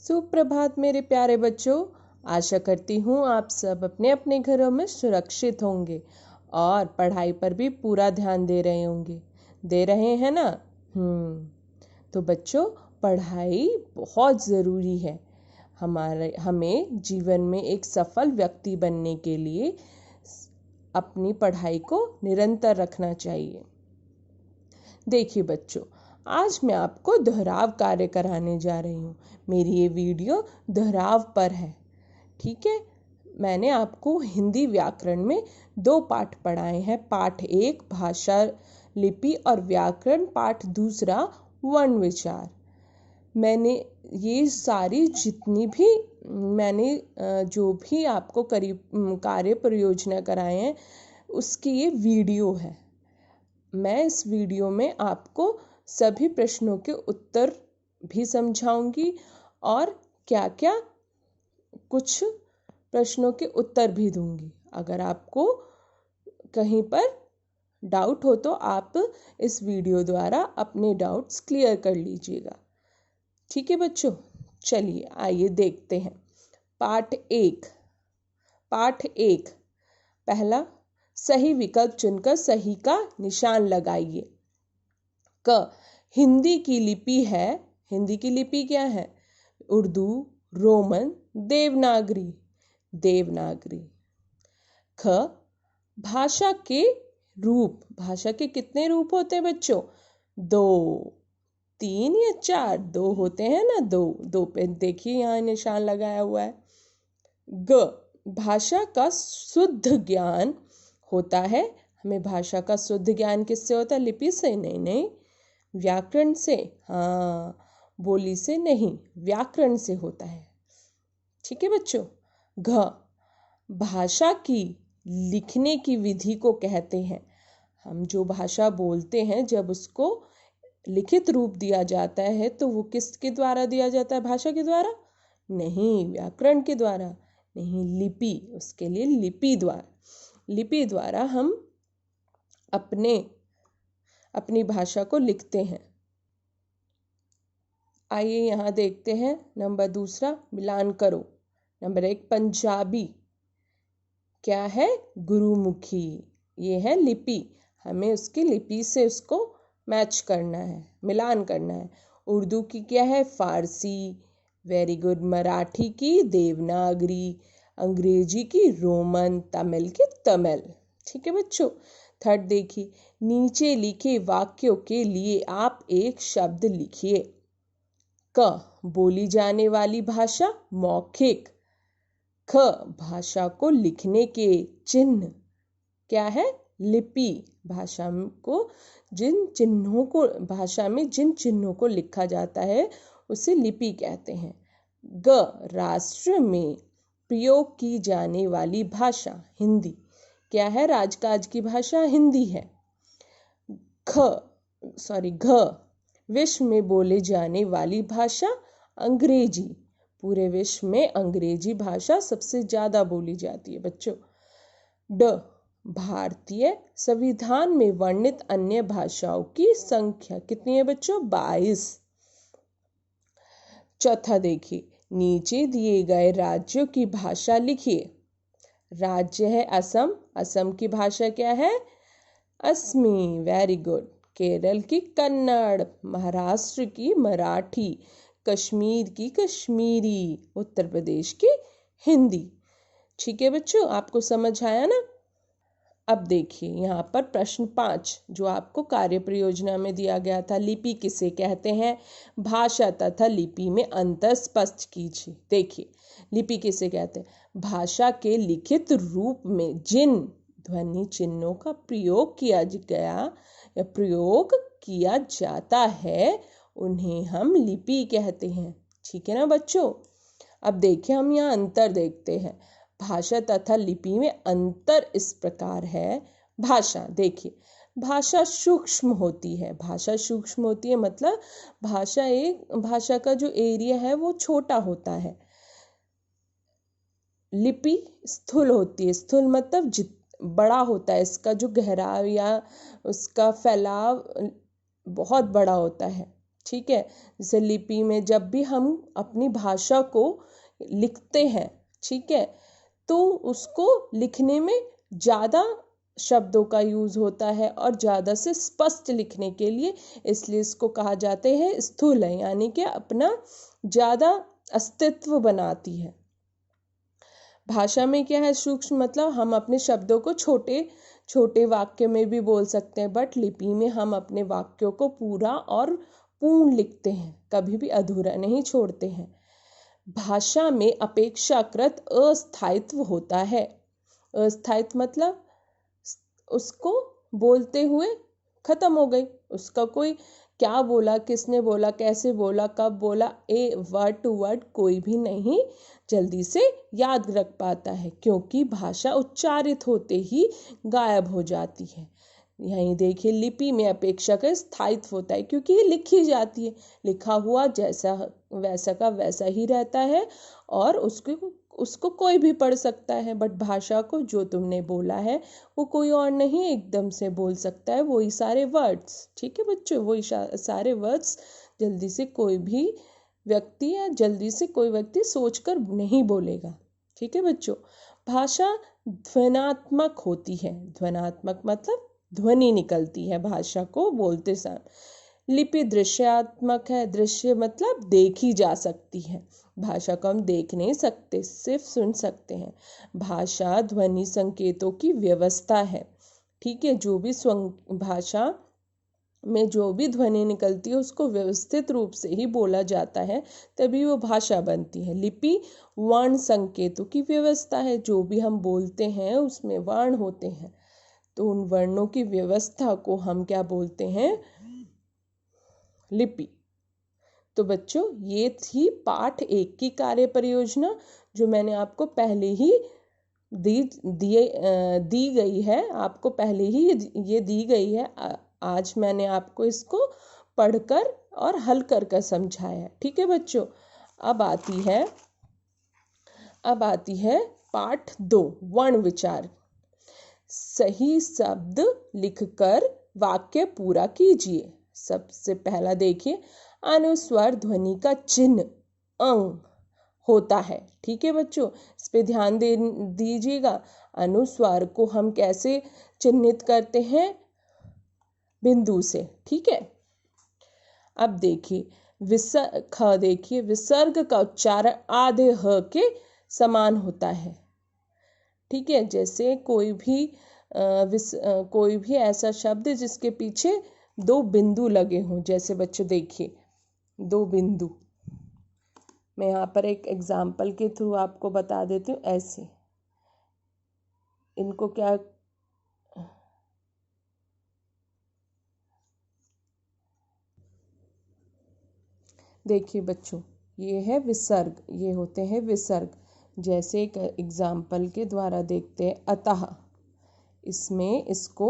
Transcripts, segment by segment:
सुप्रभात मेरे प्यारे बच्चों। आशा करती हूँ आप सब अपने अपने घरों में सुरक्षित होंगे और पढ़ाई पर भी पूरा ध्यान दे रहे होंगे। दे रहे हैं ना? तो बच्चों, पढ़ाई बहुत ज़रूरी है। हमें जीवन में एक सफल व्यक्ति बनने के लिए अपनी पढ़ाई को निरंतर रखना चाहिए। देखिए बच्चों, आज मैं आपको दोहराव कार्य कराने जा रही हूँ। मेरी ये वीडियो दोहराव पर है, ठीक है। मैंने आपको हिंदी व्याकरण में 2 पाठ पढ़ाए हैं। पाठ 1 भाषा, लिपि और व्याकरण, पाठ 2 वर्ण विचार। मैंने ये सारी जो भी आपको कार्य परियोजना कराए हैं उसकी ये वीडियो है। मैं इस वीडियो में आपको सभी प्रश्नों के उत्तर भी समझाऊंगी और क्या क्या कुछ प्रश्नों के उत्तर भी दूंगी। अगर आपको कहीं पर डाउट हो तो आप इस वीडियो द्वारा अपने डाउट्स क्लियर कर लीजिएगा, ठीक है बच्चों। चलिए आइए देखते हैं। पाठ 1 पहला, सही विकल्प चुनकर सही का निशान लगाइए। क, हिंदी की लिपि है। हिंदी की लिपि क्या है? उर्दू, रोमन, देवनागरी। ख, भाषा के रूप। भाषा के कितने रूप होते हैं बच्चों? 2, 3 या 4? 2 होते हैं ना। 2 पे देखिए यहाँ निशान लगाया हुआ है। ग, भाषा का शुद्ध ज्ञान होता है। हमें भाषा का शुद्ध ज्ञान किससे होता है? लिपि से? नहीं, व्याकरण से। हाँ, बोली से नहीं, व्याकरण से होता है, ठीक है बच्चों। घ, भाषा की लिखने की विधि को कहते हैं। हम जो भाषा बोलते हैं, जब उसको लिखित रूप दिया जाता है तो वो किसके द्वारा दिया जाता है? भाषा के द्वारा? नहीं, व्याकरण के द्वारा। नहीं, लिपि। उसके लिए लिपि द्वारा हम अपनी भाषा को लिखते हैं। आइए यहाँ देखते हैं। नंबर 2, मिलान करो। नंबर 1, पंजाबी क्या है? गुरुमुखी। ये है लिपि। हमें उसकी लिपि से उसको मैच करना है, मिलान करना है। उर्दू की क्या है? फारसी। Very good. मराठी की देवनागरी। अंग्रेजी की रोमन। तमिल की तमिल। ठीक है बच्चों। 3 देखिए, नीचे लिखे वाक्यों के लिए आप एक शब्द लिखिए। क, बोली जाने वाली भाषा मौखिक। ख, भाषा को लिखने के चिन्ह क्या है? लिपि। भाषा में जिन चिन्हों को लिखा जाता है उसे लिपि कहते हैं। ग, राष्ट्र में प्रयोग की जाने वाली भाषा हिंदी क्या है? राजकाज की भाषा हिंदी है। घ, विश्व में बोले जाने वाली भाषा अंग्रेजी। पूरे विश्व में अंग्रेजी भाषा सबसे ज्यादा बोली जाती है बच्चों। ड, भारतीय संविधान में वर्णित अन्य भाषाओं की संख्या कितनी है बच्चों? 22। चौथा देखिए, नीचे दिए गए राज्यों की भाषा लिखिए। राज्य है असम। असम की भाषा क्या है? असमी। Very good. केरल की कन्नड़। महाराष्ट्र की मराठी। कश्मीर की कश्मीरी। उत्तर प्रदेश की हिंदी। ठीक है बच्चों, आपको समझ आया ना? अब देखिए यहाँ पर प्रश्न 5 जो आपको कार्य प्रयोजना में दिया गया था। लिपि किसे कहते हैं? भाषा तथा लिपि में अंतर स्पष्ट कीजिए। देखिए, लिपि किसे कहते हैं? भाषा के लिखित रूप में जिन ध्वनि चिन्हों का प्रयोग किया जाता है उन्हें हम लिपि कहते हैं। ठीक है ना बच्चों? अब देखिए, हम यहाँ अंतर देखते हैं। भाषा तथा लिपि में अंतर इस प्रकार है। भाषा देखिए, भाषा सूक्ष्म होती है। मतलब भाषा का जो एरिया है वो छोटा होता है। लिपि स्थूल होती है। स्थूल मतलब बड़ा होता है। इसका जो गहराव या उसका फैलाव बहुत बड़ा होता है। ठीक है। जैसे लिपि में जब भी हम अपनी भाषा को लिखते हैं, ठीक है, तो उसको लिखने में ज़्यादा शब्दों का यूज़ होता है और ज़्यादा से स्पष्ट लिखने के लिए, इसलिए इसको कहा जाते हैं स्थूल है, यानी कि अपना ज़्यादा अस्तित्व बनाती है। भाषा में क्या है सूक्ष्म, मतलब हम अपने शब्दों को छोटे छोटे वाक्य में भी बोल सकते हैं, बट लिपि में हम अपने वाक्यों को पूरा और पूर्ण लिखते हैं, कभी भी अधूरा नहीं छोड़ते हैं। भाषा में अपेक्षाकृत अस्थायित्व होता है। अस्थायित्व मतलब उसको बोलते हुए खत्म हो गई, उसका कोई क्या बोला, किसने बोला, कैसे बोला, कब बोला, वर्ड टू वर्ड कोई भी नहीं जल्दी से याद रख पाता है, क्योंकि भाषा उच्चारित होते ही गायब हो जाती है। यहीं देखिए लिपि में अपेक्षाकृत स्थायित्व होता है, क्योंकि ये लिखी जाती है, लिखा हुआ जैसा वैसा का वैसा ही रहता है और उसको कोई भी पढ़ सकता है। बट भाषा को जो तुमने बोला है वो कोई और नहीं एकदम से बोल सकता है, वही सारे वर्ड्स, ठीक है बच्चों, वही सारे वर्ड्स जल्दी से कोई भी व्यक्ति या जल्दी से कोई व्यक्ति सोचकर नहीं बोलेगा, ठीक है बच्चों। भाषा ध्वनात्मक होती है। ध्वनात्मक मतलब ध्वनि निकलती है भाषा को बोलते समय। लिपि दृश्यात्मक है। दृश्य मतलब देखी जा सकती है। भाषा को हम देख नहीं सकते, सिर्फ सुन सकते हैं। भाषा ध्वनि संकेतों की व्यवस्था है, ठीक है। जो भी भाषा में जो भी ध्वनि निकलती है उसको व्यवस्थित रूप से ही बोला जाता है, तभी वो भाषा बनती है। लिपि वर्ण संकेतों की व्यवस्था है। जो भी हम बोलते हैं उसमें वर्ण होते हैं, तो उन वर्णों की व्यवस्था को हम क्या बोलते हैं, लिपि। तो बच्चों ये थी पाठ 1 की कार्य परियोजना, जो मैंने आपको पहले ही दी गई है, आपको पहले ही ये दी गई है। आज मैंने आपको इसको पढ़कर और हल कर समझाया, ठीक है बच्चों। अब आती है पाठ 2 वर्ण विचार। सही शब्द लिखकर वाक्य पूरा कीजिए। सबसे पहला देखिए, अनुस्वर ध्वनि का चिन्ह अंग होता है, ठीक है बच्चों, इस पे ध्यान दीजिएगा। अनुस्वार को हम कैसे चिन्हित करते हैं, बिंदु से, ठीक है। अब देखिए देखिए विसर्ग का उच्चारण आधे ह के समान होता है, ठीक है। जैसे कोई भी ऐसा शब्द जिसके पीछे 2 बिंदु लगे हों, जैसे बच्चों देखिए 2 बिंदु, मैं यहाँ पर एक एग्जाम्पल के थ्रू आपको बता देती हूँ। ऐसे इनको क्या, देखिए बच्चों ये है विसर्ग, ये होते हैं विसर्ग। जैसे एक एग्जाम्पल के द्वारा देखते हैं, अतः, इसमें इसको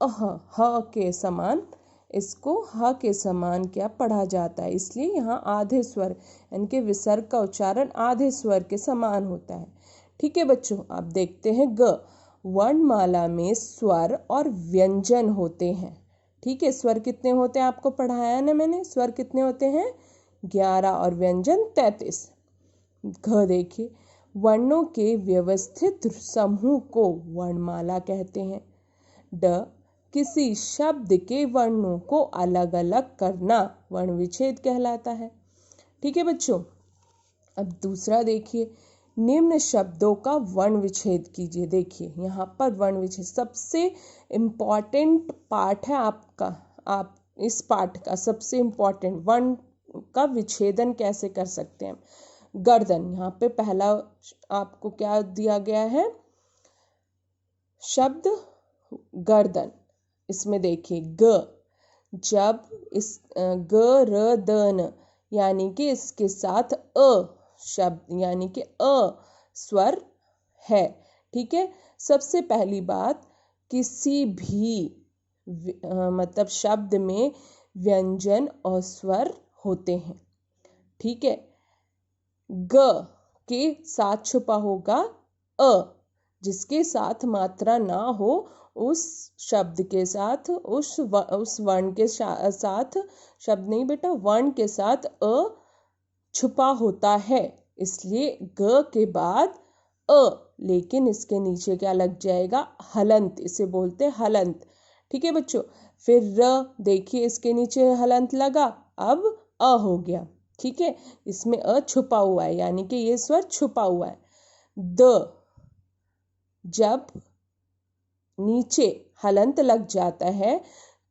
ह के समान, इसको ह के समान क्या पढ़ा जाता है, इसलिए यहाँ आधे स्वर, यानी कि विसर्ग का उच्चारण आधे स्वर के समान होता है, ठीक है बच्चों। अब देखते हैं ग। वर्णमाला में स्वर और व्यंजन होते हैं, ठीक है। स्वर कितने होते हैं आपको पढ़ाया ना मैंने, स्वर कितने होते हैं 11 और व्यंजन 33। घ देखिए, वर्णों के व्यवस्थित समूह को वर्णमाला कहते हैं। ड, किसी शब्द के वर्णों को अलग अलग करना वर्ण विच्छेद कहलाता है, ठीक है बच्चों। अब दूसरा देखिए, निम्न शब्दों का वर्ण विच्छेद कीजिए। देखिए यहाँ पर वर्ण विच्छेद सबसे इम्पॉर्टेंट पार्ट है आपका, आप इस पाठ का सबसे इम्पॉर्टेंट, वर्ण का विच्छेदन कैसे कर सकते हैं। गर्दन, यहाँ पे पहला आपको क्या दिया गया है, शब्द गर्दन। इसमें देखिए ग, जब इस ग र द न, यानी कि इसके साथ अ शब्द, यानी कि अ स्वर है, ठीक है। सबसे पहली बात, किसी भी मतलब शब्द में व्यंजन और स्वर होते हैं, ठीक है। ग के साथ छुपा होगा अ, जिसके साथ मात्रा ना हो उस शब्द के साथ उस वर्ण के साथ, शब्द नहीं बेटा, वर्ण के साथ अ छुपा होता है, इसलिए ग के बाद अ, लेकिन इसके नीचे क्या लग जाएगा, हलंत, इसे बोलते हैं हलंत। ठीक है बच्चों। फिर र, देखिए इसके नीचे हलंत लगा, अब अ हो गया। ठीक है, इसमें अ छुपा हुआ है, यानी कि ये स्वर छुपा हुआ है। द, जब नीचे हलंत लग जाता है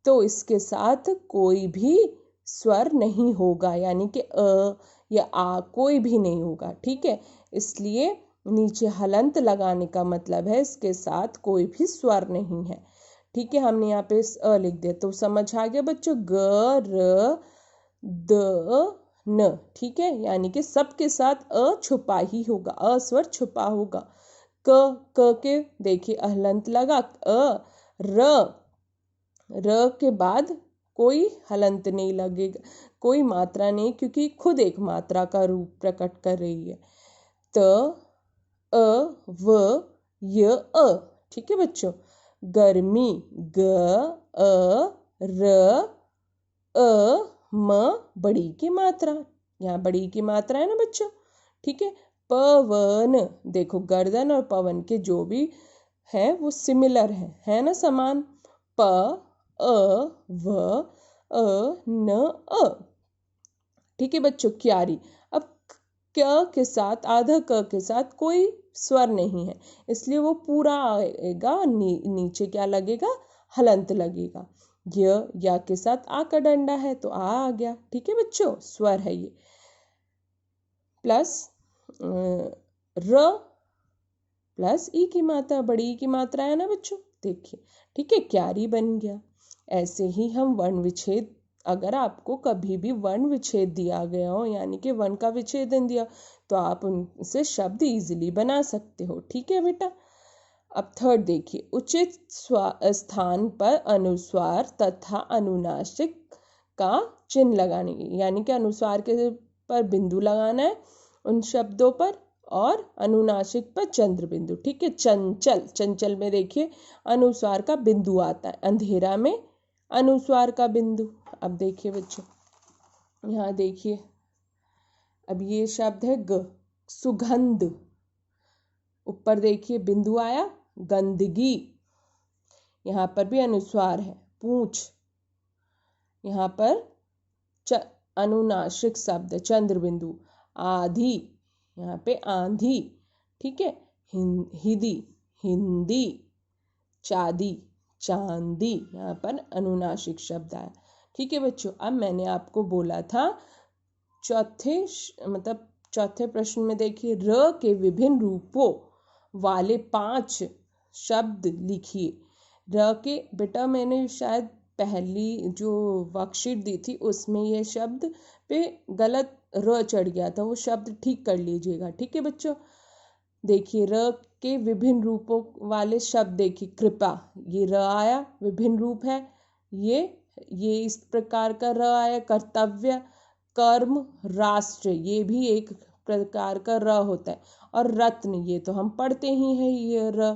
तो इसके साथ कोई भी स्वर नहीं होगा, यानी कि अ या आ कोई भी नहीं होगा। ठीक है, इसलिए नीचे हलंत लगाने का मतलब है इसके साथ कोई भी स्वर नहीं है। ठीक है, हमने यहाँ पे अ लिख दिया तो समझ आ गया बच्चों, ग र द न। ठीक है, यानी कि सबके साथ अ छुपा ही होगा, अ स्वर छुपा होगा। क के देखिए हलंत लगा, र र के बाद कोई हलंत नहीं लगेगा, कोई मात्रा नहीं, क्योंकि खुद एक मात्रा का रूप प्रकट कर रही है। त अ व य अ। ठीक है बच्चों, गर्मी, ग अ र अ म, बड़ी की मात्रा, यहाँ बड़ी की मात्रा है ना बच्चों। ठीक है, पवन, देखो गर्दन और पवन के जो भी है वो सिमिलर है ना, समान। प अ व अ न अ। ठीक है बच्चों, क्यारी, अब क के साथ, आधा क के साथ कोई स्वर नहीं है, इसलिए वो पूरा आएगा, नीचे क्या लगेगा, हलंत लगेगा। या के साथ आ का डंडा है तो आ गया। ठीक है बच्चों, स्वर है ये। प्लस र प्लस ई की मात्रा, बड़ी ई की मात्रा है ना बच्चों, देखिए। ठीक है, क्यारी बन गया। ऐसे ही हम वर्ण विच्छेद, अगर आपको कभी भी वर्ण विच्छेद दिया गया हो, यानी कि वर्ण का विच्छेदन दिया, तो आप उनसे शब्द इजीली बना सकते हो। ठीक है बेटा। अब थर्ड देखिए, उचित स्थान पर अनुस्वार तथा अनुनासिक का चिन्ह लगाने, यानी कि अनुस्वार के पर बिंदु लगाना है उन शब्दों पर, और अनुनासिक पर चंद्र बिंदु। ठीक है, चंचल, चंचल में देखिए अनुस्वार का बिंदु आता है, अंधेरा में अनुस्वार का बिंदु। अब देखिए बच्चों, यहाँ देखिए, अब ये शब्द है ग, सुगंध, ऊपर देखिए बिंदु आया, गंदगी, यहाँ पर भी अनुस्वार है, पूंछ, यहाँ पर अनुनासिक शब्द चंद्र बिंदु, आधी, यहाँ पे आंधी। ठीक है, हिंदी, हिंदी, चांदी, चांदी, यहाँ पर अनुनासिक शब्द आया। ठीक है बच्चों, अब मैंने आपको बोला था चौथे प्रश्न में देखिए, र के विभिन्न रूपों वाले 5 शब्द लिखिए। र के, बेटा मैंने शायद पहली जो वर्कशीट दी थी उसमें ये शब्द पे गलत र चढ़ गया था, वो शब्द ठीक कर लीजिएगा। ठीक है बच्चों, देखिए र के विभिन्न रूपों वाले शब्द देखिए, कृपा, ये र आया, विभिन्न रूप है, ये इस प्रकार का र आया। कर्तव्य, कर्म, राष्ट्र, ये भी एक प्रकार का र होता है। और रत्न, ये तो हम पढ़ते ही हैं, ये र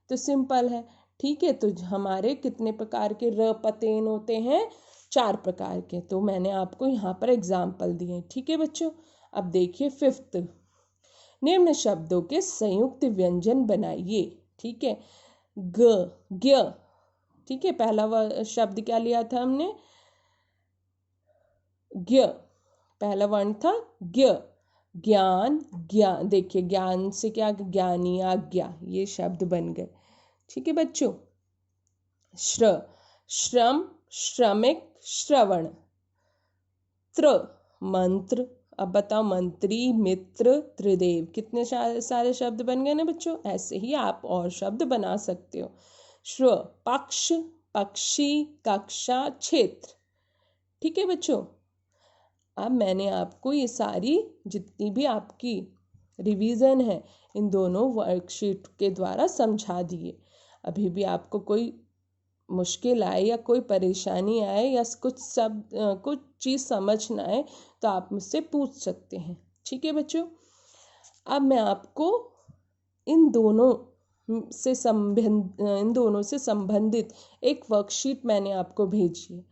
तो सिंपल है। ठीक है, तो हमारे कितने प्रकार के र पतेन होते हैं, 4 प्रकार के, तो मैंने आपको यहाँ पर एग्जाम्पल दिए। ठीक है बच्चों, अब देखिए फिफ्थ, निम्न शब्दों के संयुक्त व्यंजन बनाइए। ठीक है, ग, ज्ञ। ठीक है, पहला शब्द क्या लिया था हमने, ज्ञ, पहला वर्ण था ज्ञ, ज्ञान, ज्ञान, देखिए ज्ञान से क्या, ज्ञानी, आज्ञा, ये शब्द बन गए। ठीक है बच्चों, श्र, श्रम, श्रमिक, श्रवण, त्र, मंत्र, अब बताओ, मंत्री, मित्र, त्रिदेव, कितने सारे शब्द बन गए ना बच्चों। ऐसे ही आप और शब्द बना सकते हो। श्व, पक्ष, पक्षी, कक्षा, क्षेत्र। ठीक है बच्चों, अब मैंने आपको ये सारी जितनी भी आपकी रिवीजन है इन दोनों वर्कशीट के द्वारा समझा दिए। अभी भी आपको कोई मुश्किल आए या कोई परेशानी आए या कुछ चीज़ समझ ना आए तो आप मुझसे पूछ सकते हैं। ठीक है बच्चों, अब मैं आपको इन दोनों इन दोनों से संबंधित एक वर्कशीट मैंने आपको भेजी है।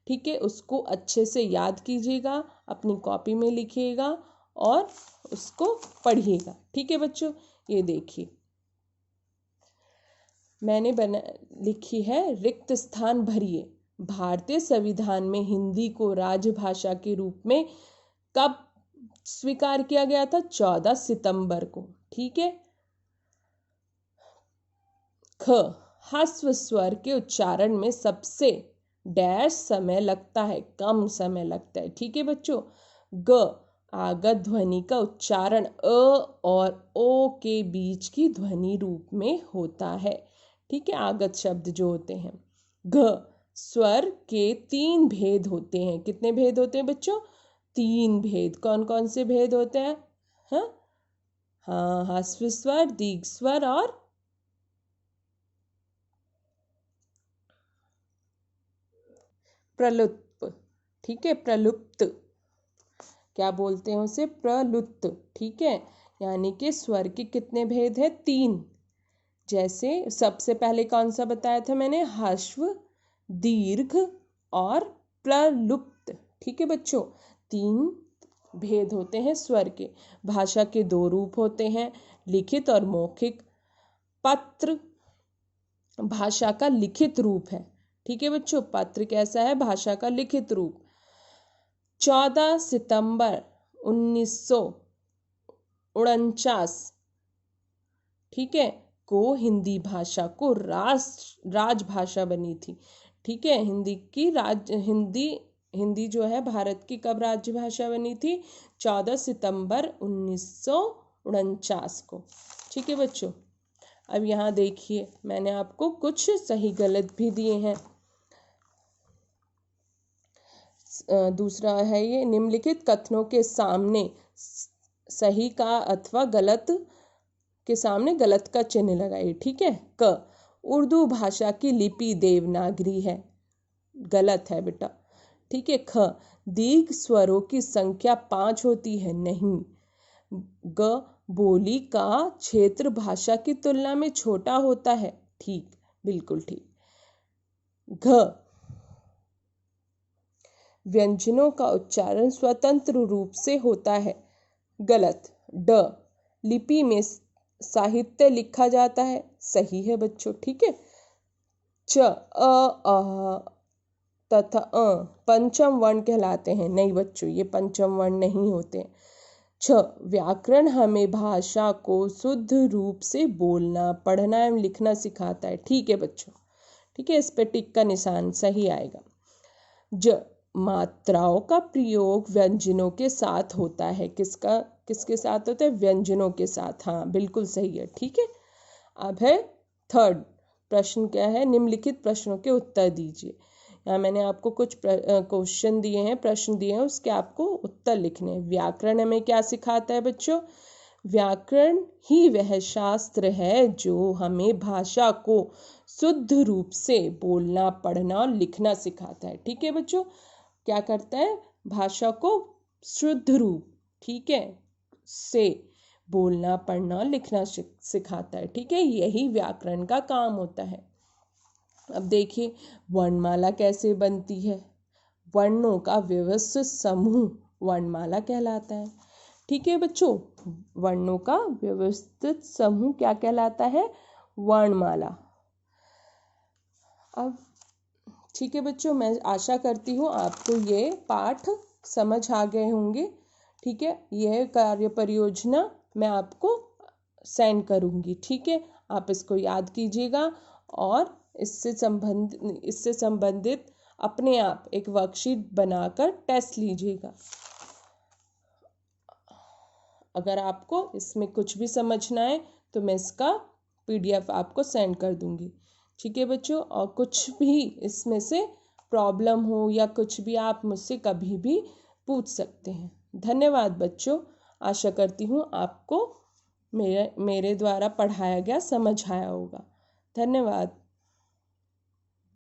ठीक है, उसको अच्छे से याद कीजिएगा, अपनी कॉपी में लिखिएगा और उसको पढ़िएगा। ठीक है बच्चों, ये देखिए मैंने लिखी है, रिक्त स्थान भरिए। भारतीय संविधान में हिंदी को राजभाषा के रूप में कब स्वीकार किया गया था? 14 सितंबर को। ठीक है। ख, ह्रस्व स्वर के उच्चारण में सबसे डैश समय लगता है, कम समय लगता है। ठीक है बच्चों। ग, आगत ध्वनि का उच्चारण अ और ओ के बीच की ध्वनि रूप में होता है। ठीक है, आगत शब्द जो होते हैं। घ, स्वर के 3 भेद होते हैं। कितने भेद होते हैं बच्चों? 3 भेद। कौन कौन से भेद होते हैं? हाँ, ह्रस्व स्वर, दीर्घ स्वर और प्रलुप्त। ठीक है, प्रलुप्त क्या बोलते हैं उसे? प्रलुप्त। ठीक है, यानी कि स्वर के कितने भेद हैं? 3। जैसे सबसे पहले कौन सा बताया था मैंने? ह्रस्व, दीर्घ और प्रलुप्त। ठीक है बच्चों, 3 भेद होते हैं स्वर के। भाषा के 2 रूप होते हैं, लिखित और मौखिक। पत्र भाषा का लिखित रूप है। ठीक है बच्चों, पत्र कैसा है? भाषा का लिखित रूप। 14 सितंबर 1949, ठीक है, को हिंदी भाषा को राजभाषा बनी थी। ठीक है, हिंदी जो है भारत की कब राजभाषा बनी थी? 14 सितंबर 1949 को। ठीक है बच्चों, अब यहाँ देखिए मैंने आपको कुछ सही गलत भी दिए हैं। दूसरा है ये, निम्नलिखित कथनों के सामने सही का अथवा गलत के सामने गलत का चिन्ह लगाइए। ठीक है। क, उर्दू भाषा की लिपि देवनागरी है। गलत है बेटा। ठीक है। ख, दीर्घ स्वरों की संख्या 5 होती है। नहीं। ग, बोली का क्षेत्र भाषा की तुलना में छोटा होता है। ठीक, बिल्कुल ठीक। घ, व्यंजनों का उच्चारण स्वतंत्र रूप से होता है। गलत। ड, लिपि में साहित्य लिखा जाता है। सही है बच्चों। ठीक है। च, अ तथा पंचम वर्ण कहलाते हैं। नहीं बच्चों, ये पंचम वर्ण नहीं होते। छ, व्याकरण हमें भाषा को शुद्ध रूप से बोलना, पढ़ना एवं लिखना सिखाता है। ठीक है बच्चों। ठीक है, इस पे टिक का निशान सही आएगा। ज, मात्राओं का प्रयोग व्यंजनों के साथ होता है। किसके साथ होता है? व्यंजनों के साथ। हाँ, बिल्कुल सही है। ठीक है। अब है थर्ड प्रश्न, क्या है? निम्नलिखित प्रश्नों के उत्तर दीजिए। यहाँ मैंने आपको कुछ क्वेश्चन दिए हैं, प्रश्न दिए हैं, उसके आपको उत्तर लिखने हैं। व्याकरण हमें क्या सिखाता है बच्चों? व्याकरण ही वह शास्त्र है जो हमें भाषा को शुद्ध रूप से बोलना, पढ़ना और लिखना सिखाता है। ठीक है बच्चों, क्या करता है? भाषा को शुद्ध रूप, ठीक है, से बोलना, पढ़ना और लिखना सिखाता है। ठीक है, यही व्याकरण का काम होता है। अब देखिए वर्णमाला कैसे बनती है। वर्णों का व्यवस्थित समूह वर्णमाला कहलाता है। ठीक है बच्चों, वर्णों का व्यवस्थित समूह क्या कहलाता है? वर्णमाला। अब ठीक है बच्चों, मैं आशा करती हूँ आपको ये पाठ समझ आ गए होंगे। ठीक है, यह कार्य परियोजना मैं आपको सेंड करूँगी। ठीक है, आप इसको याद कीजिएगा और इससे संबंधित अपने आप एक वर्कशीट बनाकर टेस्ट लीजिएगा। अगर आपको इसमें कुछ भी समझना है तो मैं इसका PDF आपको सेंड कर दूंगी। ठीक है बच्चों, और कुछ भी इसमें से प्रॉब्लम हो या कुछ भी आप मुझसे कभी भी पूछ सकते हैं। धन्यवाद बच्चों, आशा करती हूँ आपको मेरे द्वारा पढ़ाया गया समझ आया होगा। धन्यवाद।